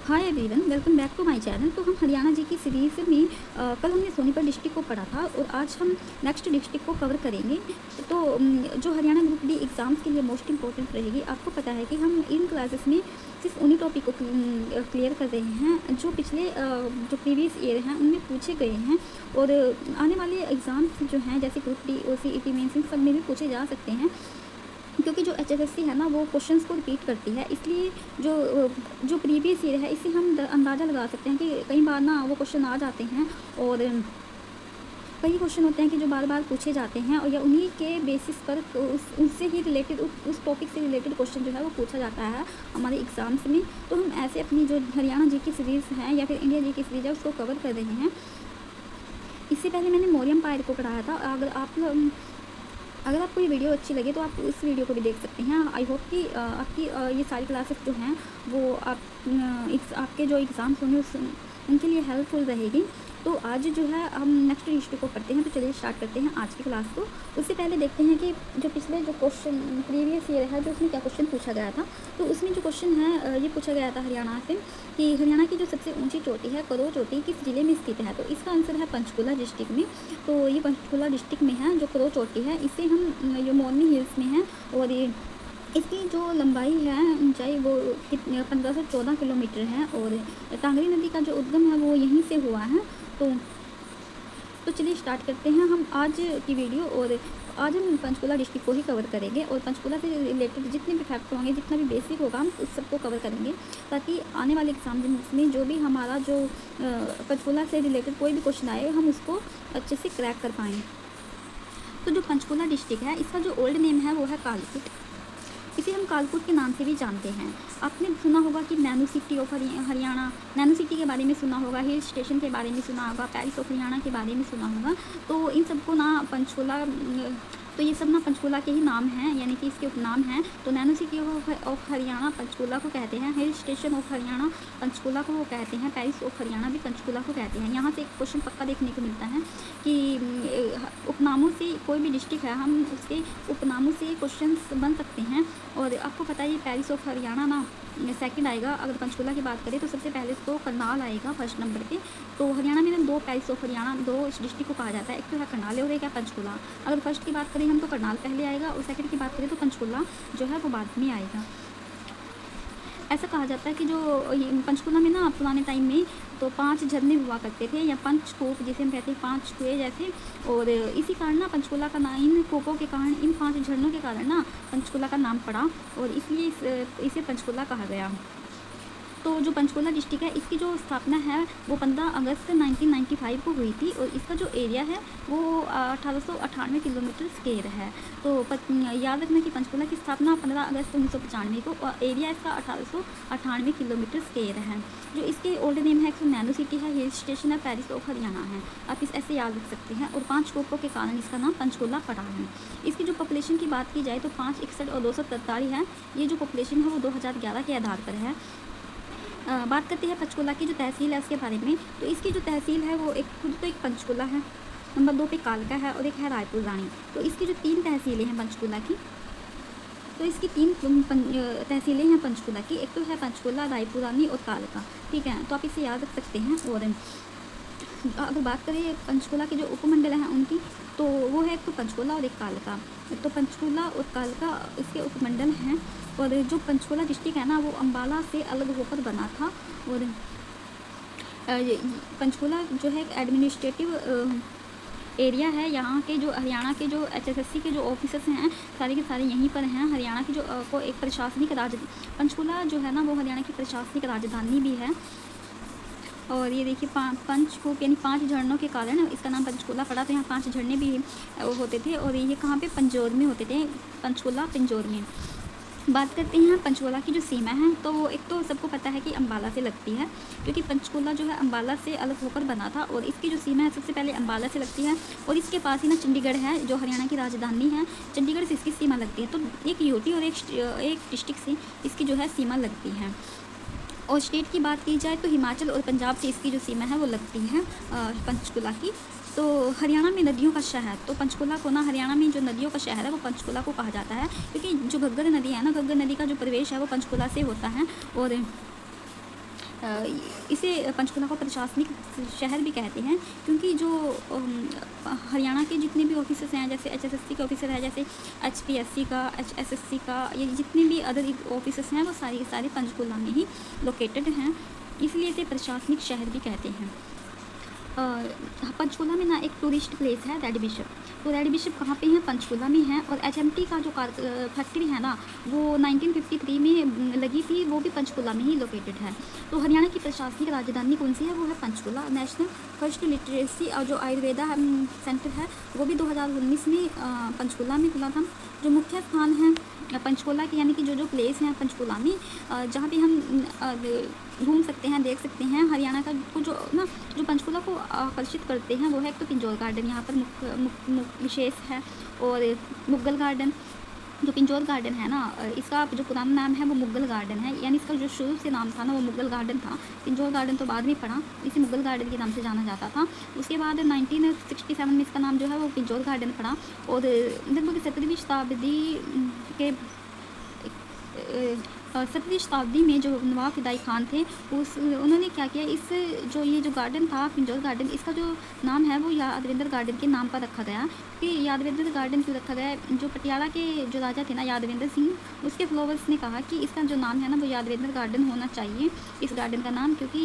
Hi everyone, welcome back to my channel. तो हम हरियाणा जी की सीरीज़ में कल हमने सोनीपत डिस्ट्रिक्ट को पढ़ा था और आज हम नेक्स्ट डिस्ट्रिक्ट को कवर करेंगे। तो जो हरियाणा ग्रुप डी एग्ज़ाम्स के लिए मोस्ट इंपॉर्टेंट रहेगी, आपको पता है कि हम इन क्लासेस में सिर्फ उन्हीं टॉपिक को क्लियर कर रहे हैं जो पिछले जो प्रीवियस ईयर हैं उनमें पूछे गए हैं। और आने वाले एग्ज़ाम्स जो हैं जैसे ग्रुप डी और CET मेंस इन सब में भी पूछे जा सकते हैं, क्योंकि जो HSSC है ना वो क्वेश्चंस को रिपीट करती है। इसलिए जो प्रीवियस ईयर है इससे हम अंदाज़ा लगा सकते हैं कि कई बार ना वो क्वेश्चन आ जाते हैं और कई क्वेश्चन होते हैं कि जो बार बार पूछे जाते हैं और या उन्हीं के बेसिस पर उससे ही रिलेटेड उस टॉपिक से रिलेटेड क्वेश्चन जो है वो पूछा जाता है हमारे एग्ज़ाम्स में। तो हम ऐसे अपनी जो हरियाणा जी की सीरीज़ हैं या फिर इंडिया जी की सीरीज़ है उसको कवर कर रहे हैं। इससे पहले मैंने मौर्य एम्पायर को पढ़ाया था। अगर आपको ये वीडियो अच्छी लगे तो आप इस वीडियो को भी देख सकते हैं। आई होप कि आपकी ये सारी क्लासेस जो हैं वो आपके जो एग्ज़ाम्स होंगे उनके लिए हेल्पफुल रहेगी। तो आज जो है हम नेक्स्ट डिस्ट्रिक्ट को पढ़ते हैं। तो चलिए स्टार्ट करते हैं आज की क्लास को। उससे पहले देखते हैं कि जो पिछले जो क्वेश्चन प्रीवियस ईयर है जो उसमें क्या क्वेश्चन पूछा गया था। तो उसमें जो क्वेश्चन है ये पूछा गया था हरियाणा से कि हरियाणा की जो सबसे ऊंची चोटी है करो चोटी किस जिले में स्थित है। तो इसका आंसर है पंचकुला डिस्ट्रिक्ट में। तो ये पंचकुला डिस्ट्रिक्ट में है जो करो चोटी है। इसे हम ये मोरनी हिल्स में है और ये इसकी जो लंबाई है ऊंचाई वो 1514 किलोमीटर है और टांगरी नदी का जो उद्गम है वो यहीं से हुआ है। तो चलिए स्टार्ट करते हैं हम आज की वीडियो। और आज हम पंचकुला डिस्ट्रिक्ट को ही कवर करेंगे और पंचकुला से रिलेटेड जितने भी फैक्ट होंगे जितना भी बेसिक होगा हम उस सबको कवर करेंगे, ताकि आने वाले एग्जाम में जो भी हमारा जो पंचकुला से रिलेटेड कोई भी क्वेश्चन आए हम उसको अच्छे से क्रैक कर पाएँ। तो जो पंचकुला डिस्ट्रिक्ट है इसका जो ओल्ड नेम है वो है कालकुट। इसे हम कालकुट के नाम से भी जानते हैं। आपने सुना होगा कि nano city of Haryana, nano city के बारे में सुना होगा, हिल स्टेशन के बारे में सुना होगा, पेरिस ऑफ हरियाणा के बारे में सुना होगा। तो इन सबको ना पंचकुला, तो ये सब ना पंचकुला के ही नाम हैं, यानी कि इसके उपनाम हैं। तो nano city of Haryana Panchkula को कहते हैं, hill station of Haryana Panchkula को वो कहते हैं, पेरिस ऑफ हरियाणा भी पंचकुला को कहते हैं। यहाँ से एक क्वेश्चन पक्का देखने को मिलता है कि उपनामों से कोई भी डिस्ट्रिक्ट है हम उसके उपनामों से क्वेश्चन बन सकते हैं। और आपको पता है ये पेरिस ऑफ हरियाणा ना सेकंड आएगा। अगर पंचकुला की बात करें तो सबसे पहले तो करनाल आएगा फर्स्ट नंबर पे। तो हरियाणा में ना दो पेरिस ऑफ हरियाणा, दो डिस्ट्रिक्ट को कहा जाता है, एक तो है करनाल और एक है पंचकुला। अगर फर्स्ट की बात करें हम तो करनाल पहले आएगा और सेकंड की बात करें तो पंचकुला जो है वो बाद में आएगा। ऐसा कहा जाता है कि जो पंचकुला में ना पुराने टाइम में तो 5 झरने हुआ करते थे या पंचकूप जिसे हम कहते हैं, 5 कुएँ जैसे। और इसी कारण ना पंचकुला का नाम, इन कूपों के कारण, इन 5 झरनों के कारण ना पंचकुला का नाम पड़ा और इसलिए इसे पंचकुला कहा गया। तो जो पंचकुला डिस्ट्रिक्ट है इसकी जो स्थापना है वो 15 अगस्त 1995 को हुई थी और इसका जो एरिया है वो 1898 किलोमीटर स्क्वायर है। तो याद रखना कि पंचकुला की स्थापना 15 अगस्त 1995 को और एरिया इसका 1898 किलोमीटर स्क्वायर है। जो इसके ओल्ड नेम है, एक नैनो सिटी है, हिल स्टेशन है, पेरिस ऑफ हरियाणा है। आप इस ऐसे याद रख सकते हैं। और 5 कोपों के कारण इसका नाम पंचकुला पड़ा है। इसकी जो पॉपुलेशन की बात की जाए तो 561 और 243 है। ये जो पॉपुलेशन है वो 2011 के आधार पर है। बात करते हैं पंचकुला की जो तहसील है उसके बारे में। तो इसकी जो तहसील है वो खुद तो एक पंचकुला है, नंबर 2 पे कालका है और एक है रायपुर रानी। तो इसकी जो 3 तहसीलें हैं पंचकुला की, तो इसकी 3 तहसीलें हैं पंचकुला की। एक तो है पंचकुला, रायपुर रानी और कालका, ठीक है। तो आप इसे याद रख सकते हैं। और अगर बात करें पंचकुला के जो उपमंडल हैं उनकी, तो वो है एक तो पंचकुला और एक कालका। तो पंचकुला और कालका इसके उपमंडल हैं। और जो पंचकुला डिस्ट्रिक्ट है ना वो अम्बाला से अलग होकर बना था। और पंचकुला जो है एडमिनिस्ट्रेटिव एरिया है। यहाँ के जो हरियाणा के जो HSSC के जो ऑफिसर्स हैं सारे के सारे यहीं पर हैं। हरियाणा की जो को एक प्रशासनिक पंचकुला जो है ना वो हरियाणा की प्रशासनिक राजधानी भी है। और ये देखिए पंचकूप यानी 5 झरनों के कारण इसका नाम पंचकुला पड़ा। तो यहाँ 5 झरने भी होते थे और ये कहाँ पे, पंजौर में होते थे, पंचकुला पंजौर में। बात करते हैं पंचकुला की जो सीमा है, तो वो एक तो सबको पता है कि अम्बाला से लगती है, क्योंकि पंचकुला जो है अम्बाला से अलग होकर बना था। और इसकी जो सीमा है सबसे पहले अम्बाला से लगती है और इसके पास ही ना चंडीगढ़ है जो हरियाणा की राजधानी है। चंडीगढ़ से इसकी सीमा लगती है। तो एक यूटी और एक डिस्ट्रिक्ट से इसकी जो है सीमा लगती है। और स्टेट की बात की जाए तो हिमाचल और पंजाब से इसकी जो सीमा है वो लगती है पंचकुला की। तो हरियाणा में नदियों का शहर, तो पंचकुला को ना हरियाणा में जो नदियों का शहर है वो पंचकुला को कहा जाता है, क्योंकि जो घग्गर नदी है ना, घग्गर नदी का जो प्रवेश है वो पंचकुला से होता है। और इसे पंचकुला को प्रशासनिक शहर भी कहते हैं, क्योंकि जो हरियाणा के जितने भी ऑफिसर्स हैं, जैसे HSSC के ऑफिसर है, जैसे HPSC का, HSSC का, ये जितने भी अदर ऑफिसर्स हैं वो सारे पंचकुला में ही लोकेटेड हैं, इसलिए इसे प्रशासनिक शहर भी कहते हैं। पंचकुला में ना एक टूरिस्ट प्लेस है रेड बिशप। तो रेड बिशप कहाँ पे है? पंचकुला में है। और HMT का जो फैक्ट्री है ना, वो 1953 में लगी थी, वो भी पंचकुला में ही लोकेटेड है। तो हरियाणा की प्रशासनिक राजधानी कौन सी है? वो है पंचकुला। नेशनल फर्स्ट लिटरेसी और जो आयुर्वेदा सेंटर है वो भी 2019 में पंचकुला में खुला था। जो मुख्य स्थान है पंचकुला के, यानी कि जो प्लेस हैं पंचकुला में जहाँ पे हम घूम सकते हैं, देख सकते हैं हरियाणा का को जो पंचकुला को आकर्षित करते हैं, वो है एक तो पिंजौर गार्डन यहाँ पर विशेष है, और मुगल गार्डन। जो पिंजौर गार्डन है ना, इसका जो पुराना नाम है वो मुगल गार्डन है, यानी इसका जो शुरू से नाम था ना वो मुगल गार्डन था। पिंजौर गार्डन तो बाद में पड़ा, इसे मुगल गार्डन के नाम से जाना जाता था। उसके बाद 1967 में इसका नाम जो है वो पिंजौर गार्डन पड़ा। और लगभग 17वीं शताब्दी में जो नवाब फिदाई खान थे उन्होंने क्या किया, ये जो गार्डन था पिंजौर गार्डन, इसका जो नाम है वो यादवेंद्र गार्डन के नाम पर रखा गया। कि यादवेंद्र गार्डन क्यों रखा गया? जो पटियाला के जो राजा थे ना यादवेंद्र सिंह, उसके फ्लोवर्स ने कहा कि इसका जो नाम है ना वो यादवेंद्र गार्डन होना चाहिए, इस गार्डन का नाम, क्योंकि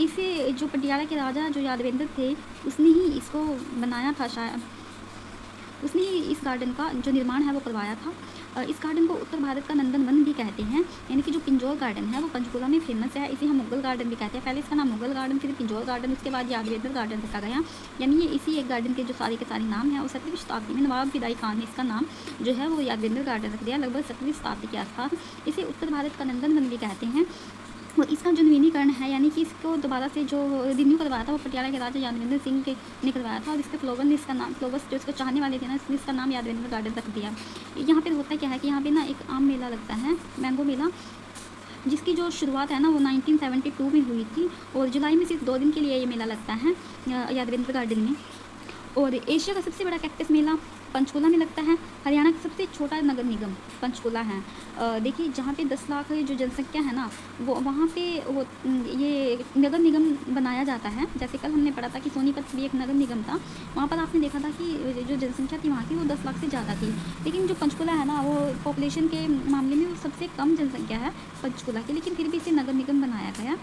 इसे जो पटियाला के राजा जो यादवेंद्र थे उसने ही इसको बनाया था, शायद उसने ही इस गार्डन का जो निर्माण है वो करवाया था। इस गार्डन को उत्तर भारत का नंदन वन भी कहते हैं, यानी कि जो पिंजौर गार्डन है वो पंचकुला में फेमस है, इसे हम मुगल गार्डन भी कहते हैं। पहले इसका नाम मुगल गार्डन, फिर पिंजौर गार्डन, उसके बाद यादवेंद्र गार्डन रखा गया। यानी ये इसी एक गार्डन के जो सारे के सारे नाम हैं। और 17वीं शताब्दी में नवाब फिदाई खान ने इसका नाम जो है वो यादवेंद्र गार्डन रख दिया, लगभग 17वीं शताब्दी के आसपास। इसे उत्तर भारत का नंदन वन भी कहते हैं। और इसका जो नवीनीकरण है, यानी कि इसको दोबारा से जो रिन्यू करवाया था वो पटियाला के राजा यादवेंद्र सिंह ने करवाया था। और इसके फ्लोवर ने इसका नाम, फ्लोवर्स जो इसको चाहने वाले थे ना, इसने इसका नाम यादवेंद्र गार्डन रख दिया। यहाँ पे होता क्या है कि यहाँ पे ना एक आम मेला लगता है, मैंगो मेला, जिसकी जो शुरुआत है ना वो 1972 में हुई थी। और जुलाई में सिर्फ 2 दिन के लिए ये मेला लगता है यादवेंद्र गार्डन में। और एशिया का सबसे बड़ा कैक्टस मेला पंचकुला में लगता है। हरियाणा का सबसे छोटा नगर निगम पंचकुला है। देखिए जहाँ पे 10 लाख जो जनसंख्या है ना, वो वहाँ पे वो ये नगर निगम बनाया जाता है। जैसे कल हमने पढ़ा था कि सोनीपत भी एक नगर निगम था, वहाँ पर आपने देखा था कि जो जनसंख्या थी वहाँ की वो 10 लाख से ज़्यादा थी। लेकिन जो पंचकुला है ना, वो पॉपुलेशन के मामले में वो सबसे कम जनसंख्या है पंचकुला की, लेकिन फिर भी इसे नगर निगम बनाया गया,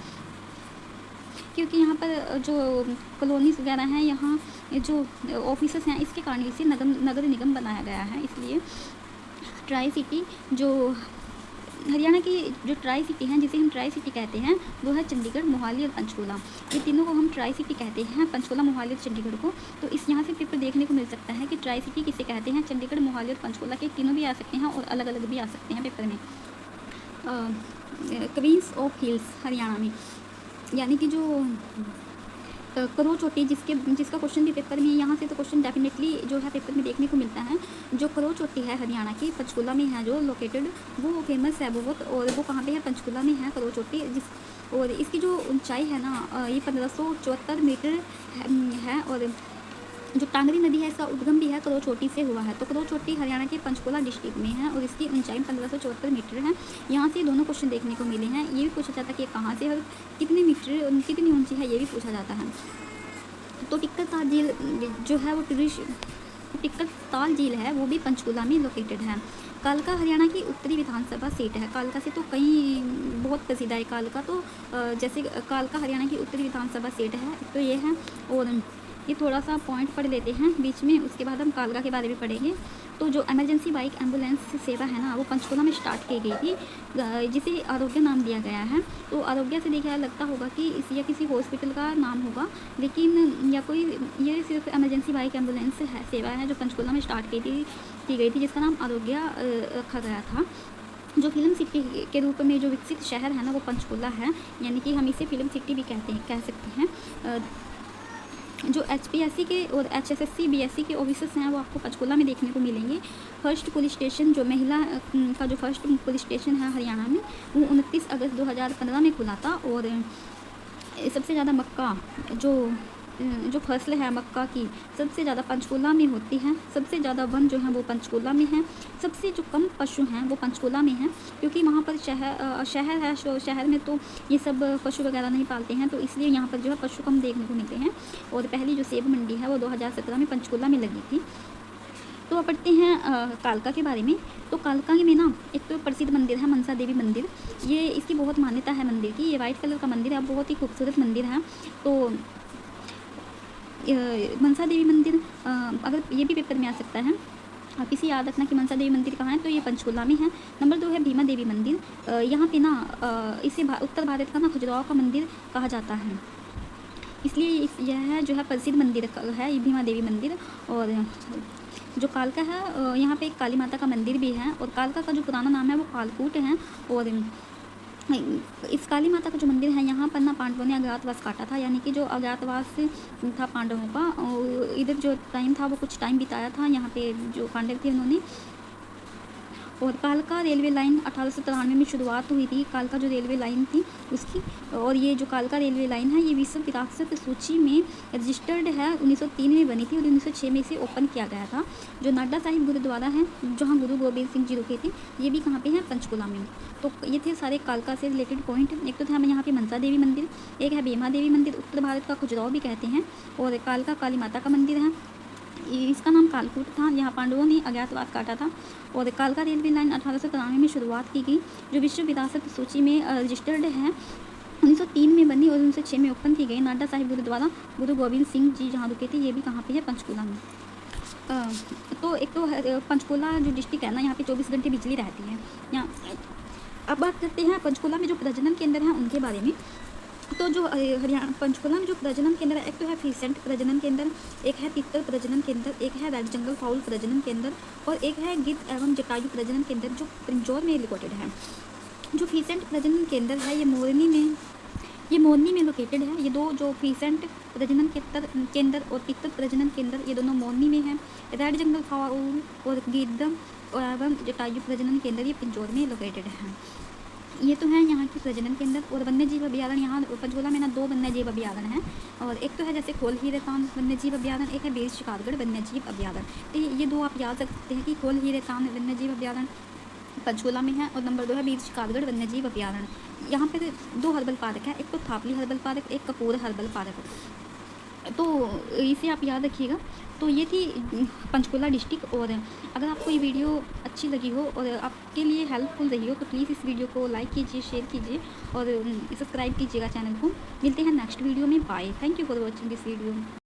क्योंकि यहाँ पर जो कॉलोनीज़ वगैरह हैं, यहाँ जो ऑफिसर्स हैं, इसके कारण इसे नगर निगम बनाया गया है। इसलिए ट्राई सिटी, जो हरियाणा की जो ट्राई सिटी हैं, जिसे हम ट्राई सिटी कहते हैं, वो है चंडीगढ़, मोहाली और पंचकुला। ये तीनों को हम ट्राई सिटी कहते हैं, पंचकुला, मोहाली और चंडीगढ़ को। तो इस यहाँ से पेपर देखने को मिल सकता है कि ट्राई सिटी किसे कहते हैं। चंडीगढ़, मोहाली और पंचकुला के तीनों भी आ सकते हैं और अलग अलग भी आ सकते हैं पेपर में। क्वींस ऑफ हिल्स हरियाणा में, यानी कि जो करो चोटी, जिसका क्वेश्चन भी पेपर में, यहाँ से तो क्वेश्चन डेफिनेटली जो है पेपर में देखने को मिलता है। जो करो चोटी है हरियाणा की, पंचकुला में है जो लोकेटेड, वो फेमस है बहुत। और वो कहाँ पे है? पंचकुला में है करो चोटी। और इसकी जो ऊंचाई है ना, ये 1574 मीटर है। और जो टांगरी नदी है, इसका उद्गम भी है करो चोटी से हुआ है। तो करो चोटी हरियाणा के पंचकुला डिस्ट्रिक्ट में है और इसकी ऊंचाई 1574 मीटर है। यहाँ से दोनों क्वेश्चन देखने को मिले हैं। ये भी पूछा जाता है कि कहाँ से और कितने मीटर, कितनी ऊंची है, ये भी पूछा जाता है। तो टिक्कर ताल झील जो है वो टिक्कर ताल झील है, वो भी पंचकुला में लोकेटेड है। कालका हरियाणा की उत्तरी विधानसभा सीट है। कालका से तो कई बहुत प्रसिद्ध है कालका, तो जैसे कालका हरियाणा की उत्तरी विधानसभा सीट है, तो ये है। और ये थोड़ा सा पॉइंट पढ़ लेते हैं बीच में, उसके बाद हम कालका के बारे में पढ़ेंगे। तो जो इमरजेंसी बाइक एम्बुलेंस सेवा है ना, वो पंचकुला में स्टार्ट की गई थी, जिसे आरोग्य नाम दिया गया है। तो आरोग्य से देखा लगता होगा कि या किसी हॉस्पिटल का नाम होगा, लेकिन या कोई, ये सिर्फ इमरजेंसी बाइक एम्बुलेंस है सेवा है जो पंचकुला में स्टार्ट की गई थी, जिसका नाम आरोग्य रखा गया था। जो फिल्म सिटी के रूप में जो विकसित शहर है ना, वो पंचकुला है, यानी कि हम इसे फिल्म सिटी भी कह सकते हैं। जो HPSC के और HSSC BSc के ऑफिसर्स हैं वो आपको पंचकुला में देखने को मिलेंगे। फर्स्ट पुलिस स्टेशन, जो महिला का जो फर्स्ट पुलिस स्टेशन है हरियाणा में, वो 29 अगस्त 2015 में खुला था। और सबसे ज़्यादा मक्का जो जो फसल है मक्का की सबसे ज़्यादा पंचकूला में होती है। सबसे ज़्यादा वन जो है वो पंचकूला में है। सबसे जो कम पशु हैं वो पंचकूला में हैं, क्योंकि वहाँ पर शहर है। शहर में तो ये सब पशु वगैरह नहीं पालते हैं, तो इसलिए यहाँ पर जो है पशु कम देखने को मिलते हैं। और पहली जो सेब मंडी है वो 2017 में पंचकूला में लगी थी। तो अब पढ़ते हैं कालका के बारे में। तो कालका में ना एक तो प्रसिद्ध मंदिर है मनसा देवी मंदिर। ये इसकी बहुत मान्यता है मंदिर की। ये वाइट कलर का मंदिर है, बहुत ही खूबसूरत मंदिर है। तो मनसा देवी मंदिर अगर ये भी पेपर में आ सकता है, आप इसे याद रखना कि मनसा देवी मंदिर कहाँ है, तो ये पंचकूला में है। नंबर 2 है भीमा देवी मंदिर। यहाँ पे ना इसे उत्तर भारत का ना खजुराहो का मंदिर कहा जाता है, इसलिए यह जो है प्रसिद्ध मंदिर है ये भीमा देवी मंदिर। और जो कालका है यहाँ पे एक काली माता का मंदिर भी है, और कालका का जो पुराना नाम है वो कालकूट है। और इस काली माता का जो मंदिर है यहाँ पर ना पांडवों ने अज्ञातवास काटा था, यानी कि जो अज्ञातवास था पांडवों का, और इधर जो टाइम था वो कुछ टाइम बिताया था यहाँ पे जो पांडव थे उन्होंने। और कालका रेलवे लाइन 1893 में शुरुआत हुई थी, कालका जो रेलवे लाइन थी उसकी। और ये जो कालका रेलवे लाइन है ये विश्व विरासत सूची में रजिस्टर्ड है, 1903 में बनी थी और 1906 में इसे ओपन किया गया था। जो नाडा साहिब गुरुद्वारा है जहाँ गुरु गोबिंद सिंह जी रुके थे, ये भी कहाँ पे है, पंचकूला में। तो ये थे सारे कालका से रिलेटेड पॉइंट। एक तो था हमें यहाँ पे मनसा देवी मंदिर, एक है भीमा देवी मंदिर, उत्तर भारत का खजुराहो भी कहते हैं, और कालका काली माता का मंदिर है, इसका नाम कालकूट था, यहाँ पांडवों ने अज्ञातवास काटा था। और कालका रेलवे लाइन 1893 में शुरुआत की गई, जो विश्व विरासत सूची में रजिस्टर्ड है, 1903 में बनी और 1906 में ओपन की गई। नाडा साहिब गुरुद्वारा गुरु गोबिंद सिंह जी जहाँ रुके थे, ये भी कहाँ पे है, पंचकूला में। तो एक तो पंचकूला जो डिस्ट्रिक्ट है ना, यहाँ पे 24 घंटे बिजली रहती है यहाँ। अब बात करते हैं पंचकूला में जो प्रजनन केंद्र हैं उनके बारे में। तो जो हरियाणा पंचकूला में जो प्रजनन केंद्र है, एक तो है फीसेंट प्रजनन केंद्र, एक है तितर प्रजनन केंद्र, एक है रेड जंगल फाउल प्रजनन केंद्र, और एक है गिद्ध एवं जटायु प्रजनन केंद्र जो पिंजौर में लोकेटेड है। जो फीसेंट प्रजनन केंद्र है ये मोरनी में लोकेटेड है। ये दो जो फीसेंट प्रजनन केंद्र और तितर प्रजनन केंद्र ये दोनों मोरनी में है। रेड जंगल फाउल और गिद्ध एवं जटायु प्रजनन केंद्र ये पिंजौर में लोकेटेड है। ये तो है यहाँ की प्रजनन केंद्र। और वन्य जीव अभ्यारण्य यहाँ पंचकूला में ना 2 वन्य जीव अभ्यारण्य हैं, और एक तो है जैसे खोल हीरेतान वन्य जीव अभ्यारण्य, एक है बीर शिकारगढ़ वन्य जीव अभ्यारण्य। तो ये 2 आप याद रखते हैं कि खोल हीरेतान वन्य जीव अभ्यारण्य पंचकूला में है, और नंबर 2 है बीर शिकारगढ़ वन्य जीव अभ्यारण्य। यहाँ पे 2 हर्बल पार्क है, एक तो थापली हर्बल पार्क, एक कपूर हर्बल पार्क, तो इसे आप याद रखिएगा। तो ये थी पंचकूला डिस्ट्रिक्ट। और अगर आपको ये वीडियो अच्छी लगी हो और आपके लिए हेल्पफुल रही हो तो प्लीज़ इस वीडियो को लाइक कीजिए, शेयर कीजिए और सब्सक्राइब कीजिएगा चैनल को। मिलते हैं नेक्स्ट वीडियो में। Bye. Thank you for watching this video.